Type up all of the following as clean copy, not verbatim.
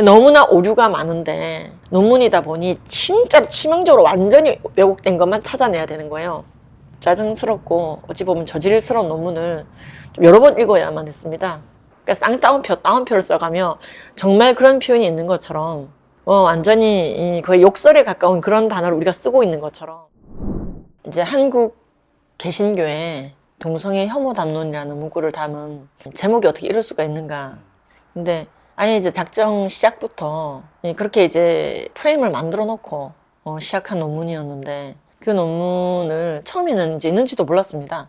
너무나 오류가 많은데 논문이다 보니 진짜로 치명적으로 완전히 왜곡된 것만 찾아내야 되는 거예요. 짜증스럽고 어찌 보면 저질스러운 논문을 좀 여러 번 읽어야만 했습니다. 그러니까 쌍따옴표를 써가며 정말 그런 표현이 있는 것처럼 완전히 거의 욕설에 가까운 그런 단어를 우리가 쓰고 있는 것처럼 이제 한국 개신교에 동성애 혐오 담론이라는 문구를 담은 제목이 어떻게 이럴 수가 있는가. 근데 아예 이제 작정 시작부터 그렇게 이제 프레임을 만들어 놓고 시작한 논문이었는데 그 논문을 처음에는 이제 있는지도 몰랐습니다.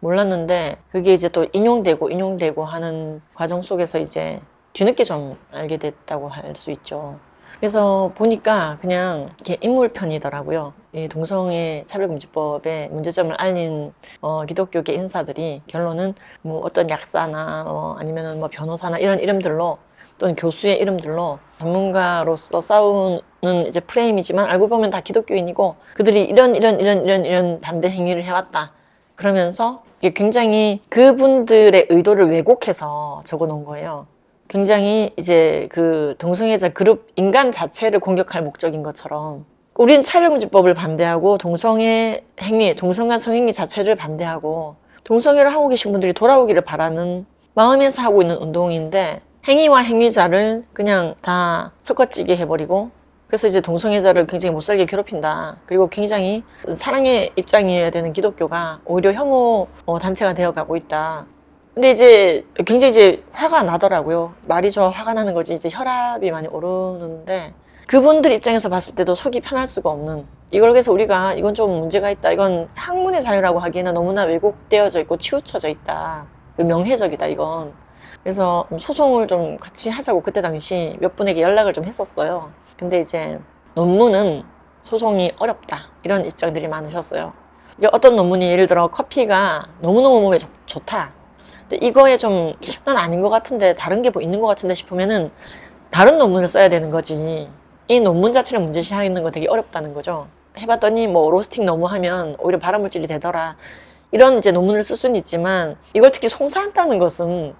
몰랐는데 그게 이제 또 인용되고 하는 과정 속에서 이제 뒤늦게 좀 알게 됐다고 할 수 있죠. 그래서 보니까 그냥 이렇게 인물편이더라고요. 이 동성애 차별금지법의 문제점을 알린 기독교계 인사들이 결론은 뭐 어떤 약사나 아니면은 뭐 변호사나 이런 이름들로 또는 교수의 이름들로 전문가로서 싸우는 이제 프레임이지만 알고 보면 다 기독교인이고 그들이 이런 반대 행위를 해왔다. 그러면서 이게 굉장히 그분들의 의도를 왜곡해서 적어 놓은 거예요. 굉장히 이제 그 동성애자 그룹 인간 자체를 공격할 목적인 것처럼 우린 차별금지법을 반대하고 동성애 행위, 동성간 성행위 자체를 반대하고 동성애를 하고 계신 분들이 돌아오기를 바라는 마음에서 하고 있는 운동인데 행위와 행위자를 그냥 다 섞어찌게 해버리고 그래서 이제 동성애자를 굉장히 못살게 괴롭힌다. 그리고 굉장히 사랑의 입장이어야 되는 기독교가 오히려 혐오 단체가 되어가고 있다. 근데 이제 굉장히 이제 화가 나더라고요. 말이 좀 화가 나는 거지 이제 혈압이 많이 오르는데 그분들 입장에서 봤을 때도 속이 편할 수가 없는 이걸 그래서 우리가 이건 좀 문제가 있다. 이건 학문의 자유라고 하기에는 너무나 왜곡되어져 있고 치우쳐져 있다. 명회적이다 이건. 그래서 소송을 좀 같이 하자고 그때 당시 몇 분에게 연락을 좀 했었어요. 근데 이제 논문은 소송이 어렵다 이런 입장들이 많으셨어요. 이게 어떤 논문이 예를 들어 커피가 너무너무 몸에 좋다. 근데 이거에 좀 난 아닌 것 같은데 다른 게 뭐 있는 것 같은데 싶으면은 다른 논문을 써야 되는 거지. 이 논문 자체를 문제시하는 거 되게 어렵다는 거죠. 해봤더니 뭐 로스팅 너무 하면 오히려 발암물질이 되더라. 이런 이제 논문을 쓸 수는 있지만 이걸 특히 송사한다는 것은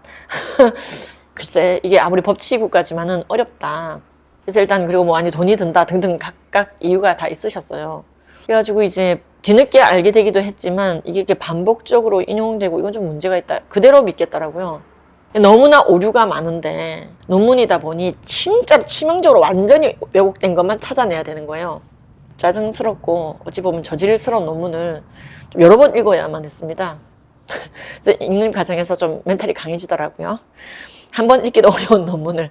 글쎄 이게 아무리 법치국가지만은 어렵다. 그래서 일단 그리고 뭐 아니 돈이 든다 등등 각각 이유가 다 있으셨어요. 그래가지고 이제 뒤늦게 알게 되기도 했지만 이게 이렇게 반복적으로 인용되고 이건 좀 문제가 있다. 그대로 믿겠더라고요. 너무나 오류가 많은데 논문이다 보니 진짜로 치명적으로 완전히 왜곡된 것만 찾아내야 되는 거예요. 짜증스럽고 어찌 보면 저질스러운 논문을 좀 여러 번 읽어야만 했습니다. 그래서 읽는 과정에서 좀 멘탈이 강해지더라고요. 한 번 읽기도 어려운 논문을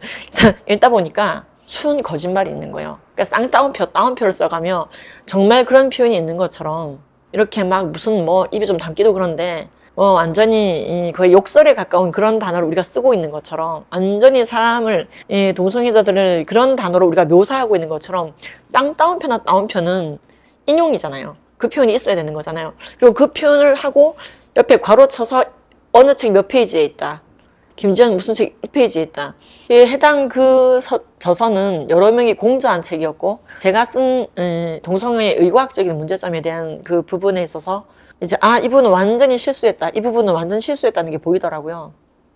읽다 보니까 순 거짓말이 있는 거예요. 그러니까 따옴표를 써가며 정말 그런 표현이 있는 것처럼 이렇게 막 무슨 뭐 입에 좀 담기도 그런데 완전히 거의 욕설에 가까운 그런 단어를 우리가 쓰고 있는 것처럼 완전히 사람을 동성애자들을 그런 단어로 우리가 묘사하고 있는 것처럼 따옴표나 따옴표는 인용이잖아요. 그 표현이 있어야 되는 거잖아요. 그리고 그 표현을 하고 옆에 괄호 쳐서 어느 책 몇 페이지에 있다. 김지현 무슨 책 1페이지에 있다. 해당 저서는 여러 명이 공저한 책이었고 제가 쓴 동성애의 의과학적인 문제점에 대한 그 부분에 있어서 이제 이분은 완전히 실수했다. 이 부분은 완전 실수했다는 게 보이더라고요.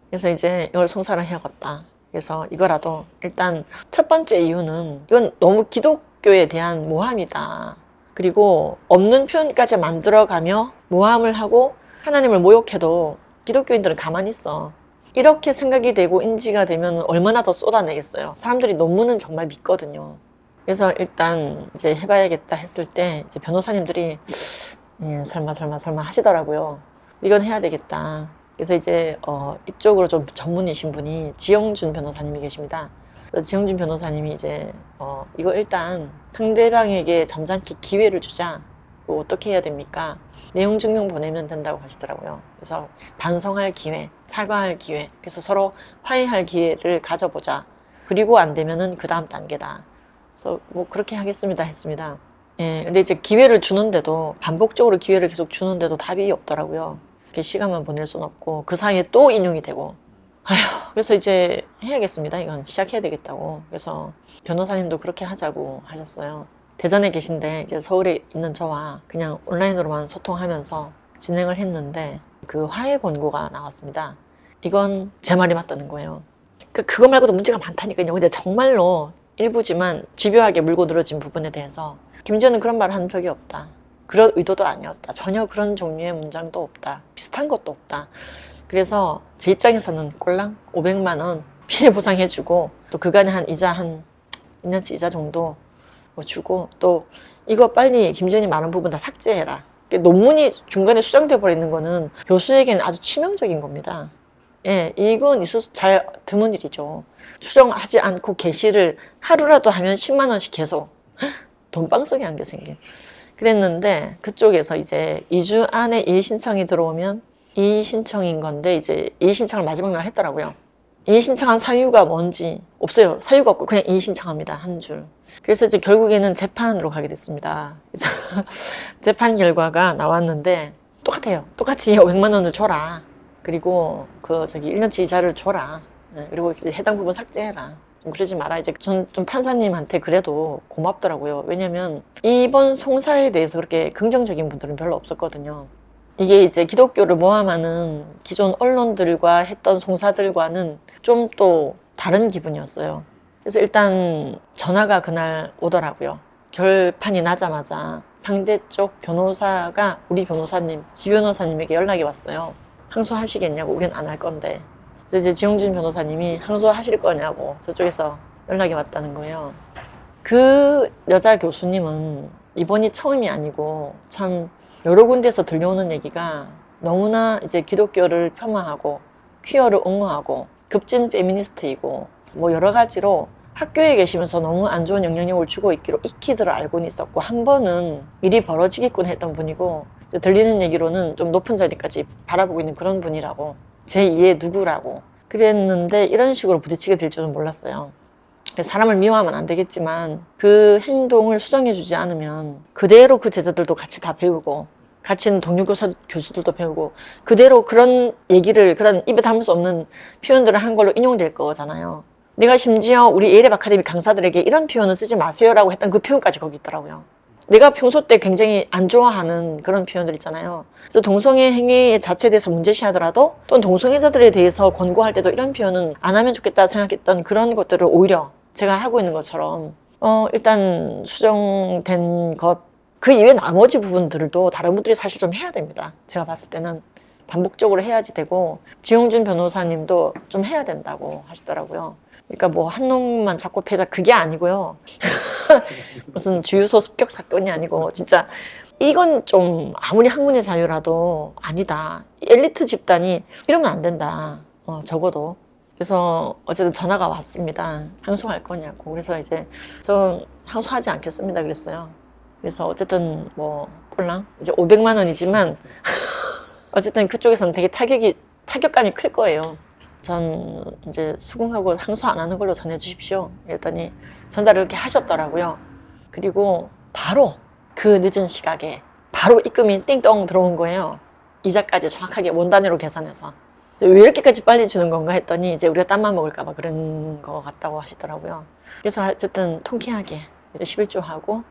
그래서 이제 이걸 송사를 해야겠다. 그래서 이거라도 일단 첫 번째 이유는 이건 너무 기독교에 대한 모함이다. 그리고 없는 표현까지 만들어가며 모함을 하고 하나님을 모욕해도 기독교인들은 가만히 있어. 이렇게 생각이 되고 인지가 되면 얼마나 더 쏟아내겠어요. 사람들이 논문은 정말 믿거든요. 그래서 일단 이제 해봐야겠다 했을 때 이제 변호사님들이 설마 하시더라고요. 이건 해야 되겠다. 그래서 이제 이쪽으로 좀 전문이신 분이 지영준 변호사님이 계십니다. 그래서 지영준 변호사님이 이제 이거 일단 상대방에게 점잖게 기회를 주자. 어떻게 해야 됩니까? 내용 증명 보내면 된다고 하시더라고요. 그래서 반성할 기회, 사과할 기회, 그래서 서로 화해할 기회를 가져보자. 그리고 안 되면은 그 다음 단계다. 그래서 뭐 그렇게 하겠습니다 했습니다. 예, 근데 이제 기회를 주는데도 반복적으로 기회를 계속 주는데도 답이 없더라고요. 이렇게 시간만 보낼 순 없고 그 사이에 또 인용이 되고. 그래서 이제 해야겠습니다. 이건 시작해야 되겠다고. 그래서 변호사님도 그렇게 하자고 하셨어요. 대전에 계신데 이제 서울에 있는 저와 그냥 온라인으로만 소통하면서 진행을 했는데 그 화해 권고가 나왔습니다. 이건 제 말이 맞다는 거예요. 그거 말고도 문제가 많다니까요. 근데 정말로 일부지만 집요하게 물고 늘어진 부분에 대해서 김지현은 그런 말을 한 적이 없다. 그런 의도도 아니었다. 전혀 그런 종류의 문장도 없다. 비슷한 것도 없다. 그래서 제 입장에서는 꼴랑 500만 원 피해 보상해주고 또 그간에 한 이자 한 2년치 이자 정도 뭐 주고 또 이거 빨리 김지현이 말한 부분 다 삭제해라. 논문이 중간에 수정돼 버리는 거는 교수에게는 아주 치명적인 겁니다. 예, 이건 잘 드문 일이죠. 수정하지 않고 게시를 하루라도 하면 10만 원씩 계속 돈방석이 한 게 생긴. 그랬는데 그쪽에서 이제 2주 안에 이의 신청이 들어오면 이의 신청인 건데 이제 이의 신청을 마지막 날 했더라고요. 이의 신청한 사유가 뭔지 없어요. 사유가 없고 그냥 이의 신청합니다. 한 줄. 그래서 이제 결국에는 재판으로 가게 됐습니다. 그래서 재판 결과가 나왔는데 똑같아요. 똑같이 500만 원을 줘라. 그리고 1년치 이자를 줘라. 그리고 이제 해당 부분 삭제해라. 좀 그러지 마라. 이제 전 좀 판사님한테 그래도 고맙더라고요. 왜냐면 이번 송사에 대해서 그렇게 긍정적인 분들은 별로 없었거든요. 이게 이제 기독교를 모함하는 기존 언론들과 했던 송사들과는 좀 또 다른 기분이었어요. 그래서 일단 전화가 그날 오더라고요. 결판이 나자마자 상대 쪽 변호사가 우리 변호사님, 지 변호사님에게 연락이 왔어요. 항소하시겠냐고. 우린 안 할 건데. 그래서 이제 지용준 변호사님이 항소하실 거냐고 저쪽에서 연락이 왔다는 거예요. 그 여자 교수님은 이번이 처음이 아니고 참 여러 군데에서 들려오는 얘기가 너무나 이제 기독교를 폄하하고 퀴어를 옹호하고 급진 페미니스트이고 뭐 여러 가지로 학교에 계시면서 너무 안 좋은 영향력을 주고 있기로 익히들어 알고는 있었고 한 번은 일이 벌어지겠군 했던 분이고 들리는 얘기로는 좀 높은 자리까지 바라보고 있는 그런 분이라고 제2의 누구라고 그랬는데 이런 식으로 부딪히게 될 줄은 몰랐어요. 사람을 미워하면 안 되겠지만 그 행동을 수정해주지 않으면 그대로 그 제자들도 같이 다 배우고 같이 있는 동료 교수들도 배우고 그대로 그런 얘기를 그런 입에 담을 수 없는 표현들을 한 걸로 인용될 거잖아요. 내가 심지어 우리 예랩 아카데미 강사들에게 이런 표현은 쓰지 마세요라고 했던 그 표현까지 거기 있더라고요. 내가 평소 때 굉장히 안 좋아하는 그런 표현들 있잖아요. 그래서 동성애 행위 자체에 대해서 문제시하더라도 또는 동성애자들에 대해서 권고할 때도 이런 표현은 안 하면 좋겠다 생각했던 그런 것들을 오히려 제가 하고 있는 것처럼 일단 수정된 것 그 이외 나머지 부분들도 다른 분들이 사실 좀 해야 됩니다. 제가 봤을 때는 반복적으로 해야지 되고 지용준 변호사님도 좀 해야 된다고 하시더라고요. 그러니까 뭐 한 놈만 잡고 패자 그게 아니고요. 무슨 주유소 습격 사건이 아니고 진짜 이건 좀 아무리 학문의 자유라도 아니다. 엘리트 집단이 이러면 안 된다. 적어도. 그래서 어쨌든 전화가 왔습니다. 항소할 거냐고. 그래서 이제 저 항소하지 않겠습니다. 그랬어요. 그래서 어쨌든 뭐 꼴랑 이제 500만 원이지만 어쨌든 그쪽에서는 되게 타격감이 클 거예요. 전 이제 수긍하고 항소 안 하는 걸로 전해 주십시오. 이랬더니 전달을 이렇게 하셨더라고요. 그리고 바로 그 늦은 시각에 바로 입금이 띵동 들어온 거예요. 이자까지 정확하게 원단위로 계산해서. 왜 이렇게까지 빨리 주는 건가 했더니 이제 우리가 땀만 먹을까 봐 그런 거 같다고 하시더라고요. 그래서 어쨌든 통쾌하게 11조 하고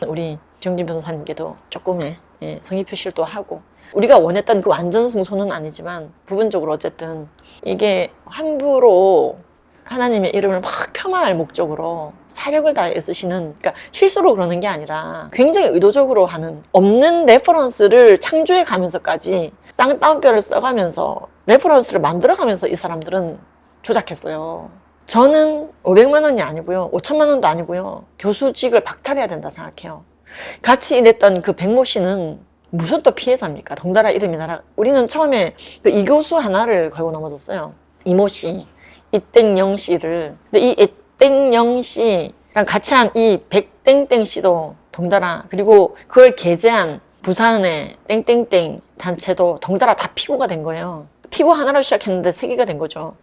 우리 지용진 변호사님께도 조금의 성의 표시를 또 하고 우리가 원했던 그 완전 승소는 아니지만 부분적으로 어쨌든 이게 함부로 하나님의 이름을 막 폄하할 목적으로 사력을 다해 쓰시는 그러니까 실수로 그러는 게 아니라 굉장히 의도적으로 하는 없는 레퍼런스를 창조해 가면서까지 쌍따옴뼈를 써가면서 레퍼런스를 만들어가면서 이 사람들은 조작했어요. 저는 500만 원이 아니고요. 5천만 원도 아니고요. 교수직을 박탈해야 된다 생각해요. 같이 일했던 그 백모 씨는 무슨 또 피해자입니까? 덩달아 이름이 나라. 우리는 처음에 그 이 교수 하나를 걸고 넘어졌어요. 이모 씨, 이땡영 씨를. 근데 이 이땡영 씨랑 같이 한 이 백땡땡 씨도 덩달아. 그리고 그걸 게재한 부산의 땡땡땡 단체도 덩달아 다 피고가 된 거예요. 피고 하나로 시작했는데 3개가 된 거죠.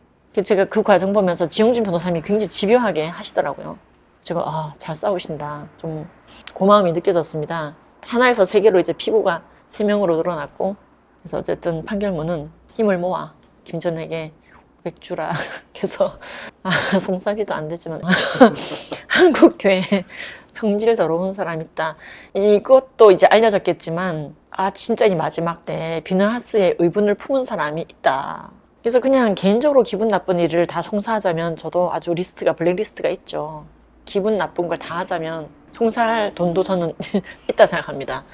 제가 그 과정 보면서 지용진 변호사님이 굉장히 집요하게 하시더라고요. 제가 잘 싸우신다. 좀 고마움이 느껴졌습니다. 하나에서 3개로 이제 피고가 3명으로 늘어났고 그래서 어쨌든 판결문은 힘을 모아 김전에게 100주라 그래서 송사비도 안 되지만 한국교회에 성질 더러운 사람 있다. 이것도 이제 알려졌겠지만 진짜 이 마지막 때 비너하스의 의분을 품은 사람이 있다. 그래서 그냥 개인적으로 기분 나쁜 일을 다 송사하자면 저도 아주 블랙리스트가 있죠. 기분 나쁜 걸 다 하자면 송사할 돈도 저는 있다 생각합니다.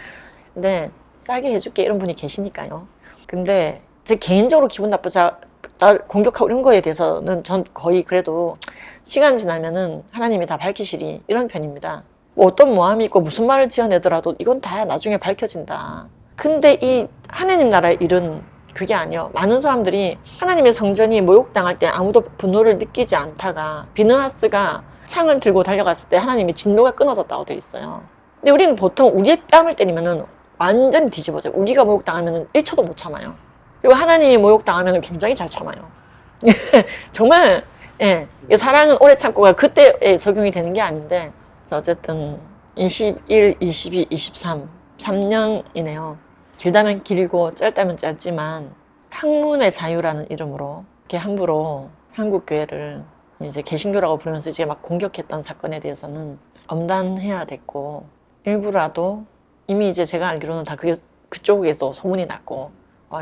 근데 싸게 해줄게 이런 분이 계시니까요. 근데 제 개인적으로 기분 나쁘자 날 공격하고 이런 거에 대해서는 전 거의 그래도 시간 지나면은 하나님이 다 밝히시리 이런 편입니다. 뭐 어떤 모함이 있고 무슨 말을 지어내더라도 이건 다 나중에 밝혀진다. 근데 이 하나님 나라의 일은 그게 아니요. 많은 사람들이 하나님의 성전이 모욕당할 때 아무도 분노를 느끼지 않다가 비느하스가 창을 들고 달려갔을 때 하나님의 진노가 끊어졌다고 돼 있어요. 근데 우리는 보통 우리의 뺨을 때리면은 완전히 뒤집어져요. 우리가 모욕당하면은 1초도 못 참아요. 그리고 하나님이 모욕당하면 굉장히 잘 참아요. 정말 예, 사랑은 오래 참고가 그때에 적용이 되는 게 아닌데 그래서 어쨌든 21, 22, 23 3년이네요. 길다면 길고 짧다면 짧지만 학문의 자유라는 이름으로 이렇게 함부로 한국 교회를 이제 개신교라고 부르면서 이제 막 공격했던 사건에 대해서는 엄단해야 됐고 일부라도 이미 이제 제가 알기로는 다 그게 그쪽에서 소문이 났고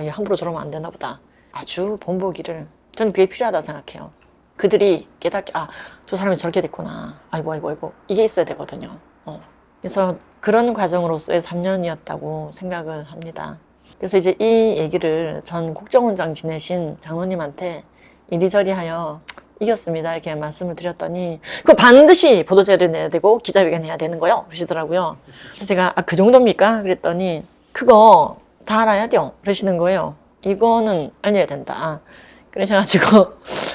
얘 함부로 저러면 안 되나 보다. 아주 본보기를 저는 그게 필요하다 생각해요. 그들이 깨닫게 저 사람이 저렇게 됐구나. 아이고 이게 있어야 되거든요. 그래서 그런 과정으로서의 3년이었다고 생각을 합니다. 그래서 이제 이 얘기를 전 국정원장 지내신 장로님한테 이리저리 하여 이겼습니다 이렇게 말씀을 드렸더니 그거 반드시 보도자료 내야 되고 기자회견 해야 되는 거요 그러시더라고요. 그래서 제가 그 정도입니까? 그랬더니 그거 다 알아야 돼요 그러시는 거예요. 이거는 알려야 된다. 그러셔가지고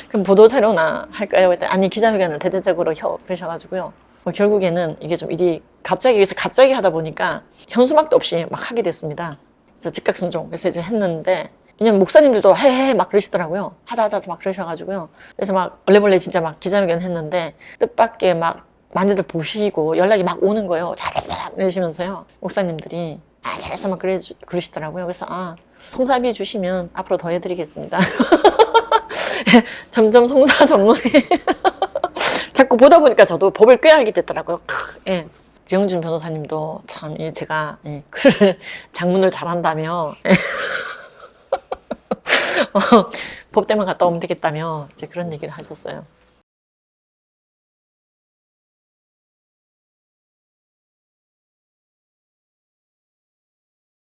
그럼 보도자료나 할까요? 그랬더니 아니 기자회견을 대대적으로 그러셔가지고요. 결국에는 이게 좀 일이 갑자기 하다 보니까 현수막도 없이 막 하게 됐습니다. 그래서 즉각순종. 그래서 이제 했는데 왜냐면 목사님들도 해 막 그러시더라고요. 하자 막 그러셔가지고요. 그래서 막 얼레벌레 진짜 막 기자회견 했는데 뜻밖의 막 많이들 보시고 연락이 막 오는 거예요. 잘했어 이러시면서요. 목사님들이 잘했어 막 그러시더라고요. 그래서 송사비 주시면 앞으로 더 해드리겠습니다. 점점 송사 전문이 자꾸 보다 보니까 저도 법을 꽤 알게 됐더라고요. 예. 지영준 변호사님도 참 제가 글을 장문을 잘한다며 법 때만 갔다 오면 되겠다며 이제 그런 얘기를 하셨어요.